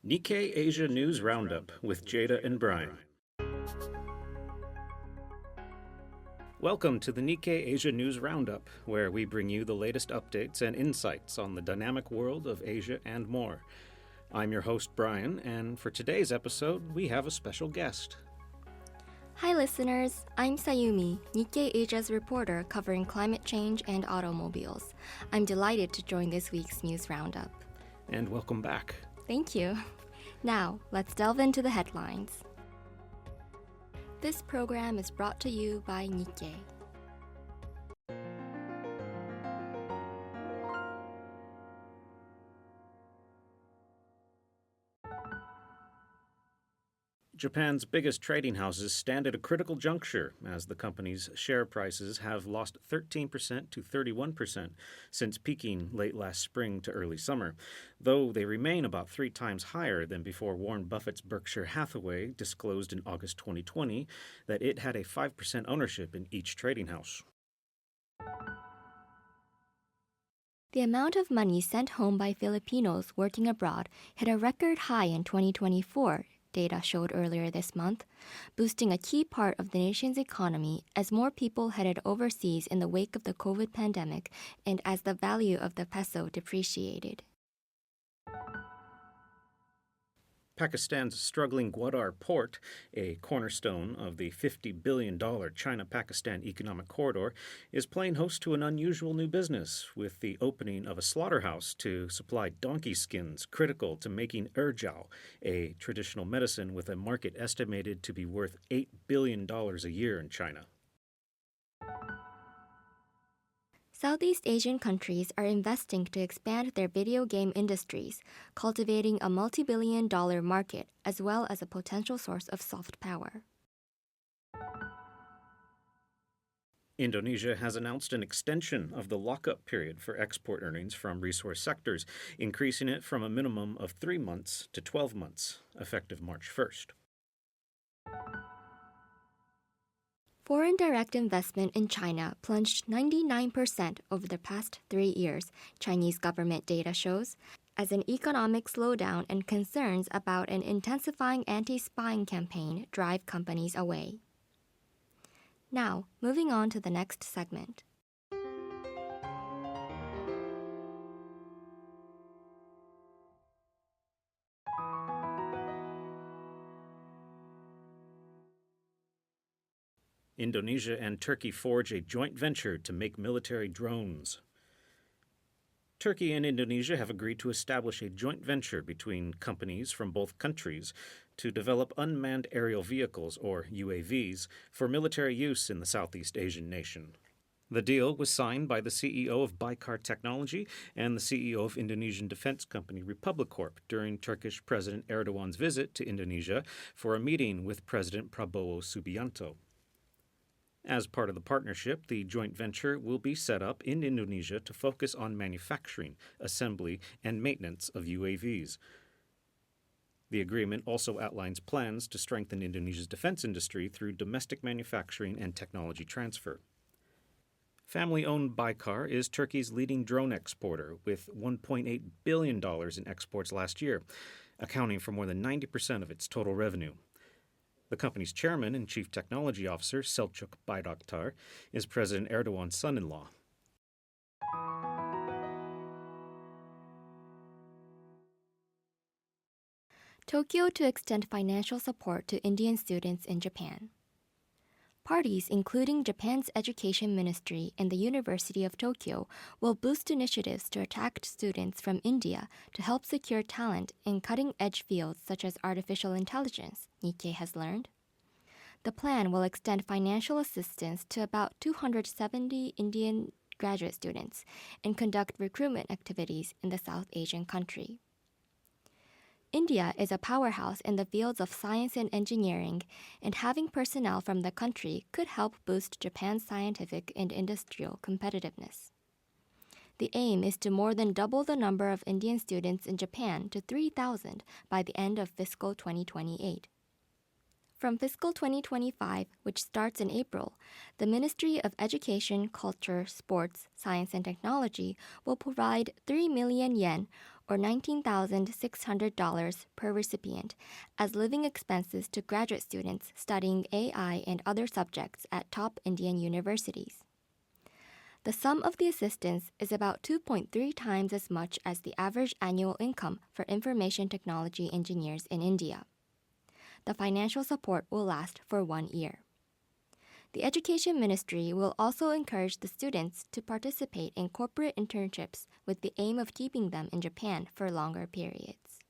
Nikkei Asia News Roundup with Jada and Brian. Welcome to the Nikkei Asia News Roundup, where we bring you the latest updates and insights on the dynamic world of Asia and more. I'm your host, Brian, and for today's episode, we have a special guest. Hi listeners, I'm Sayumi, Nikkei Asia's reporter covering climate change and automobiles. I'm delighted to join this week's news roundup. And welcome back. Thank you. Now, let's delve into the headlines. This program is brought to you by Nikkei. Japan's biggest trading houses stand at a critical juncture as the company's share prices have lost 13% to 31% since peaking late last spring to early summer, though they remain about 3 times higher than before Warren Buffett's Berkshire Hathaway disclosed in August 2020 that it had a 5% ownership in each trading house. The amount of money sent home by Filipinos working abroad hit a record high in 2024, data showed earlier this month, boosting a key part of the nation's economy as more people headed overseas in the wake of the COVID pandemic and as the value of the peso depreciated. Pakistan's struggling Gwadar port, a cornerstone of the $50 billion China-Pakistan economic corridor, is playing host to an unusual new business with the opening of a slaughterhouse to supply donkey skins critical to making urjiao, a traditional medicine with a market estimated to be worth $8 billion a year in China. Southeast Asian countries are investing to expand their video game industries, cultivating a multi-billion-dollar market as well as a potential source of soft power. Indonesia has announced an extension of the lockup period for export earnings from resource sectors, increasing it from a minimum of 3 months to 12 months, effective March 1st. Foreign direct investment in China plunged 99% over the past 3 years, Chinese government data shows, as an economic slowdown and concerns about an intensifying anti-spying campaign drive companies away. Now, moving on to the next segment. Indonesia and Turkey forge a joint venture to make military drones. Turkey and Indonesia have agreed to establish a joint venture between companies from both countries to develop unmanned aerial vehicles, or UAVs, for military use in the Southeast Asian nation. The deal was signed by the CEO of Baykar Technology and the CEO of Indonesian defense company Republic Corp during Turkish President Erdogan's visit to Indonesia for a meeting with President Prabowo Subianto. As part of the partnership, the joint venture will be set up in Indonesia to focus on manufacturing, assembly, and maintenance of UAVs. The agreement also outlines plans to strengthen Indonesia's defense industry through domestic manufacturing and technology transfer. Family-owned Baykar is Turkey's leading drone exporter, with $1.8 billion in exports last year, accounting for more than 90% of its total revenue. The company's chairman and chief technology officer, Selçuk Bayraktar, is President Erdogan's son-in-law. Tokyo to extend financial support to Indian students in Japan. Parties, including Japan's Education Ministry and the University of Tokyo, will boost initiatives to attract students from India to help secure talent in cutting-edge fields such as artificial intelligence, Nikkei has learned. The plan will extend financial assistance to about 270 Indian graduate students and conduct recruitment activities in the South Asian country. India is a powerhouse in the fields of science and engineering, and having personnel from the country could help boost Japan's scientific and industrial competitiveness. The aim is to more than double the number of Indian students in Japan to 3,000 by the end of fiscal 2028. From fiscal 2025, which starts in April, the Ministry of Education, Culture, Sports, Science and Technology will provide 3 million yen, or $19,600 per recipient, as living expenses to graduate students studying AI and other subjects at top Indian universities. The sum of the assistance is about 2.3 times as much as the average annual income for information technology engineers in India. The financial support will last for 1 year. The Education Ministry will also encourage the students to participate in corporate internships with the aim of keeping them in Japan for longer periods.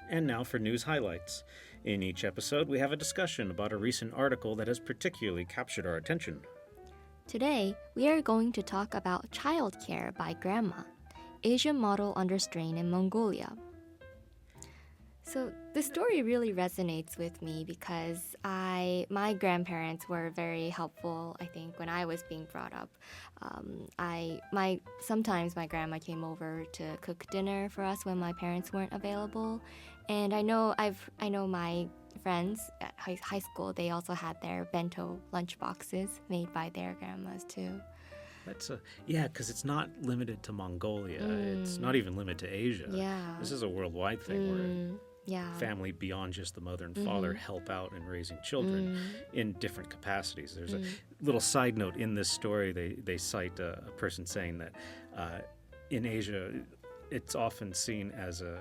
And now for news highlights. In each episode, we have a discussion about a recent article that has particularly captured our attention. Today, we are going to talk about childcare by grandma, Asian model under strain in Mongolia. So the story really resonates with me because my grandparents were very helpful, I think, when I was being brought up. Sometimes my grandma came over to cook dinner for us when my parents weren't available. And I know my friends at high school, they also had their bento lunch boxes made by their grandmas too. Because it's not limited to Mongolia. It's not even limited to Asia. Yeah. This is a worldwide thing where family beyond just the mother and father help out in raising children in different capacities. There's a little side note in this story. They cite a person saying that in Asia, it's often seen as a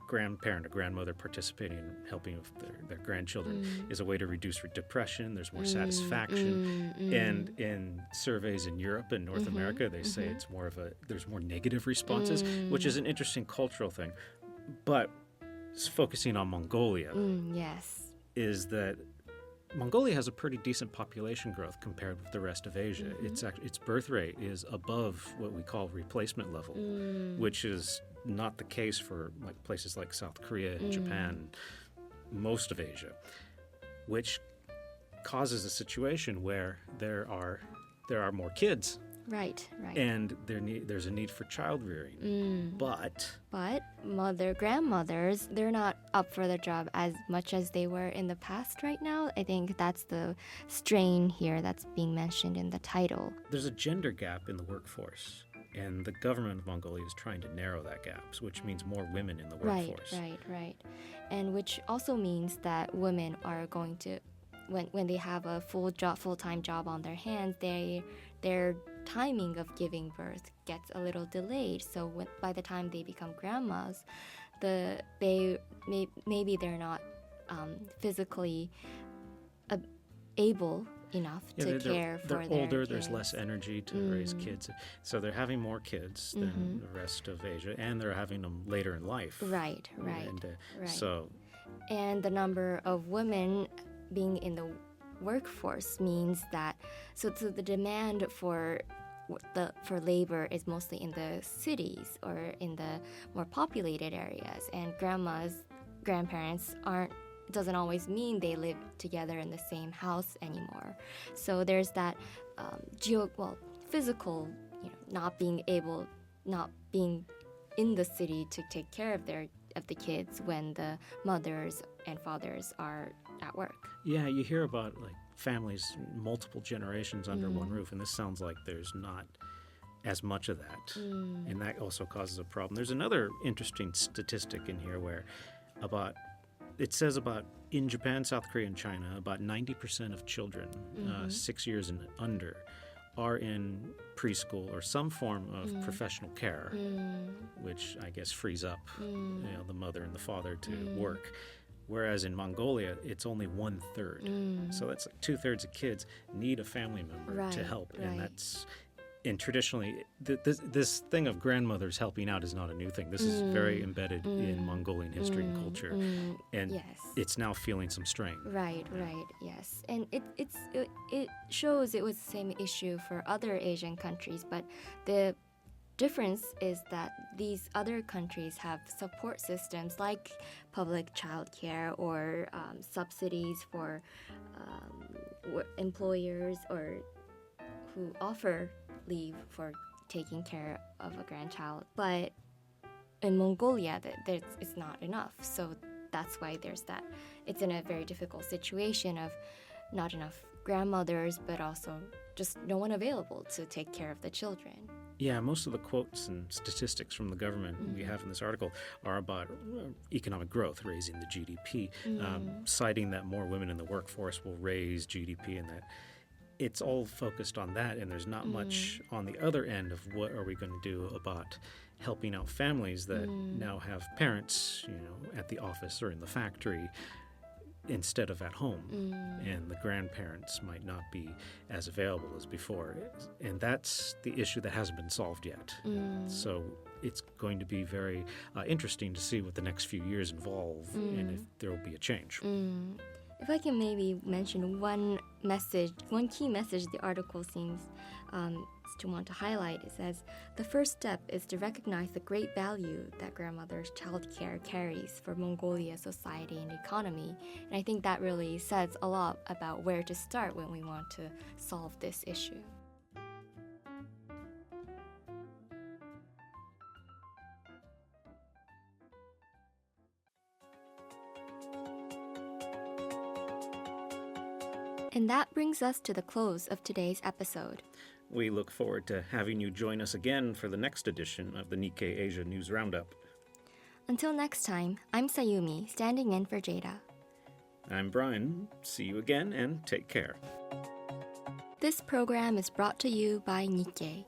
grandparent, a grandmother participating in helping with their grandchildren is a way to reduce depression. There's more satisfaction. And in surveys in Europe and North America, they say it's there's more negative responses, which is an interesting cultural thing. But focusing on Mongolia is that Mongolia has a pretty decent population growth compared with the rest of Asia. Its birth rate is above what we call replacement level, which is not the case for places like South Korea and Japan, most of Asia, which causes a situation where there are more kids. Right. And there's a need for child rearing. But grandmothers, they're not up for the job as much as they were in the past right now. I think that's the strain here that's being mentioned in the title. There's a gender gap in the workforce, and the government of Mongolia is trying to narrow that gap, which means more women in the workforce. Right. And which also means that women are going to, when they have a full-time job on their hands, their timing of giving birth gets a little delayed. So by the time they become grandmas, maybe they're not physically able enough to care for their They're older, kids. There's less energy to raise kids. So they're having more kids than the rest of Asia, and they're having them later in life. Right. And the number of women being in the workforce means that so the demand for labor is mostly in the cities or in the more populated areas, and grandparents doesn't always mean they live together in the same house anymore. So there's that physical, not being in the city to take care of the kids when the mothers and fathers are at work. Yeah, you hear about families, multiple generations under one roof, and this sounds like there's not as much of that, and that also causes a problem. There's another interesting statistic in here where it says about in Japan, South Korea, and China, about 90% of children 6 years and under are in preschool or some form of professional care, which I guess frees up the mother and the father to work. Whereas in Mongolia, it's only 1/3. So that's 2/3 of kids need a family member to help. And traditionally, this thing of grandmothers helping out is not a new thing. This is very embedded in Mongolian history and culture. And it's now feeling some strain. Right, yes. And it shows it was the same issue for other Asian countries, but the difference is that these other countries have support systems like public childcare or subsidies for employers or who offer leave for taking care of a grandchild. But in Mongolia, it's not enough. So that's why there's that. It's in a very difficult situation of not enough grandmothers, but also just no one available to take care of the children. Yeah, most of the quotes and statistics from the government we have in this article are about economic growth, raising the GDP, citing that more women in the workforce will raise GDP, and that it's all focused on that, and there's not much on the other end of what are we going to do about helping out families that now have parents, at the office or in the factory instead of at home, and the grandparents might not be as available as before. And that's the issue that hasn't been solved yet. So it's going to be very interesting to see what the next few years involve and if there will be a change. If I can maybe mention one key message the article seems to want to highlight, it says, the first step is to recognize the great value that grandmother's childcare carries for Mongolia's society and economy. And I think that really says a lot about where to start when we want to solve this issue. And that brings us to the close of today's episode. We look forward to having you join us again for the next edition of the Nikkei Asia News Roundup. Until next time, I'm Sayumi, standing in for Jada. I'm Brian. See you again and take care. This program is brought to you by Nikkei.